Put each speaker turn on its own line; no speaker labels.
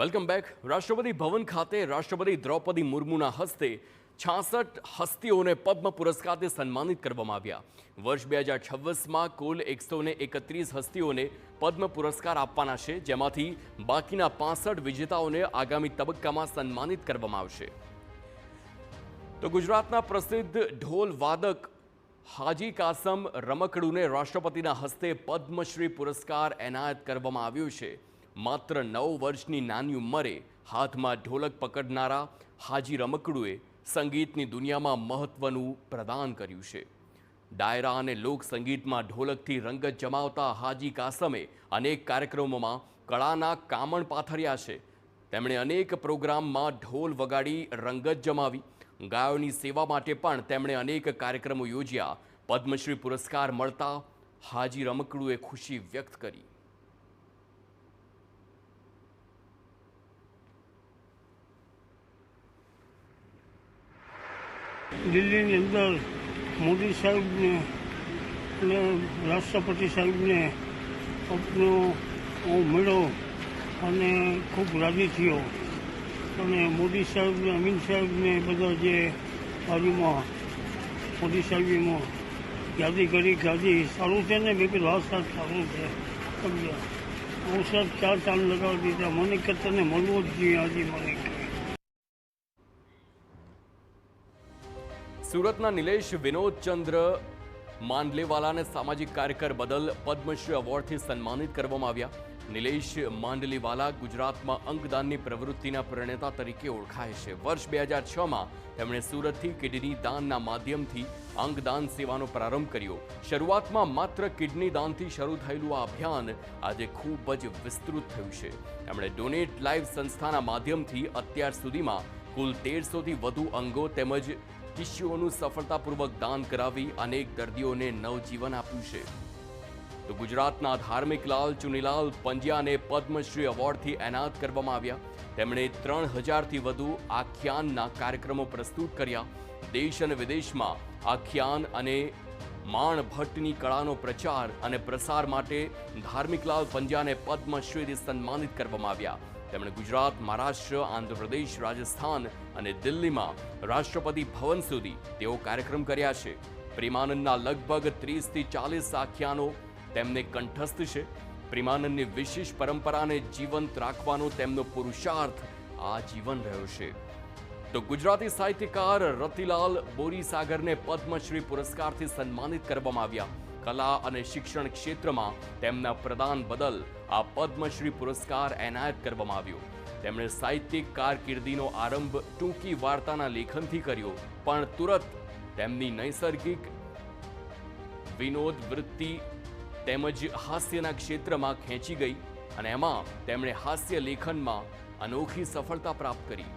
Welcome back. રાષ્ટ્રપતિ ભવન ખાતે રાષ્ટ્રપતિ દ્રૌપદી મુર્મુના હસ્તે 66 હસ્તીઓને પદ્મ પુરસ્કારથી સન્માનિત કરવામાં આવ્યા। વર્ષ 2026માં કુલ 131 હસ્તીઓને પદ્મ પુરસ્કાર આપવાના છે, જેમાંથી બાકીના 65 વિજેતાઓને આગામી તબક્કામાં સન્માનિત કરવામાં આવશે। તો ગુજરાતના પ્રસિદ્ધ ઢોલ વાદક હાજી કાસમ રમકડુને રાષ્ટ્રપતિના હસ્તે પદ્મશ્રી પુરસ્કાર એનાયત કરવામાં આવ્યો છે। માત્ર 9 વર્ષની નાની ઉંમરે હાથમાં ઢોલક પકડનારા હાજી રમકડુએ સંગીતની દુનિયામાં મહત્વનું પ્રદાન કર્યું છે। ડાયરા અને લોક સંગીતમાં ઢોલકથી રંગત જમાવતા હાજી કાસમે અનેક કાર્યક્રમોમાં કળાના કામણ પાથર્યા છે। તેમણે અનેક પ્રોગ્રામમાં ઢોલ વગાડી રંગત જમાવી। ગાયોની સેવા માટે પણ તેમણે અનેક કાર્યક્રમો યોજ્યા। પદ્મશ્રી પુરસ્કાર મળતા હાજી રમકડુએ ખુશી વ્યક્ત કરી।
દિલ્હીની અંદર મોદી સાહેબને અને રાષ્ટ્રપતિ સાહેબને મળ્યો અને ખૂબ રાજી થયો અને મોદી સાહેબને અમીન સાહેબને બધા જે બાજુમાં મોદી સાહેબમાં યાદી કરી ગાદી સારું છે ને મેં કીધું સાહેબ સારું છે સમજ્યા। હું સાહેબ 4 ચાંદ લગાવી દીધા। મને કે તને મળવો જ જોઈએ આજે મને।
સુરતના નિલેશ વિનોદચંદ્ર માંડલેવાલાને સામાજિક કાર્યકર બદલ પદ્મશ્રી એવોર્ડથી સન્માનિત કરવામાં આવ્યા। નિલેશ માંડલેવાલા ગુજરાતમાં અંગદાનની પ્રવૃત્તિના પ્રણેતા તરીકે ઓળખાય છે। વર્ષ 2006માં તેમણે સુરતથી કિડની દાનના માધ્યમથી અંગદાન સેવાનો પ્રારંભ કર્યો। શરૂઆતમાં માત્ર કિડની દાનથી શરૂ થયેલું આ અભિયાન આજે ખૂબ જ વિસ્તૃત થયું છે। તેમણે ડોનેટ લાઈવ સંસ્થાના માધ્યમથી અત્યાર સુધીમાં કુલ 1300થી વધુ અંગો તેમજ ટિશ્યુઓનું સફળતાપૂર્વક દાન કરાવી અનેક દર્દીઓને નવજીવન આપ્યું છે। તો ગુજરાતના ધાર્મિક લાલ ચુનીલાલ પંડ્યાને પદ્મશ્રી એવોર્ડથી એનાયત કરવામાં આવ્યા। તેમણે 3000થી વધુ આખ્યાનના કાર્યક્રમો પ્રસ્તુત કર્યા। દેશ અને વિદેશમાં આખ્યાન અને માણ ભટ્ટની કળાનો પ્રચાર અને પ્રસાર માટે ધાર્મિકલાલ પંડ્યાને પદ્મશ્રીથી સન્માનિત કરવામાં આવ્યા। તેમણે ગુજરાત, મહારાષ્ટ્ર, આંધ્રપ્રદેશ, રાજસ્થાન અને દિલ્હીમાં રાષ્ટ્રપતિ ભવન સુધી તેઓ કાર્યક્રમ કર્યા છે। પ્રેમાનંદના લગભગ 30થી 40 આખ્યાનો તેમને કંઠસ્થ છે। પ્રેમાનંદની વિશેષ પરંપરાને જીવંત રાખવાનો તેમનો પુરુષાર્થ આજીવન રહ્યો છે। તો ગુજરાતી સાહિત્યકાર રતિલાલ બોરીસાગરને પદ્મશ્રી પુરસ્કારથી સન્માનિત કરવામાં આવ્યા। કલા અને શિક્ષણ ક્ષેત્રમાં તેમના પ્રદાન બદલ આ પદ્મશ્રી પુરસ્કાર એનાયત કરવામાં આવ્યો। તેમણે સાહિત્યિક કારકિર્દીનો આરંભ ટૂંકી વાર્તાના લેખનથી કર્યો, પણ તુરત તેમની નૈસર્ગિક વિનોદ વૃત્તિ તેમજ હાસ્યના ક્ષેત્રમાં ખેંચી ગઈ અને એમાં તેમણે હાસ્ય લેખનમાં અનોખી સફળતા પ્રાપ્ત કરી।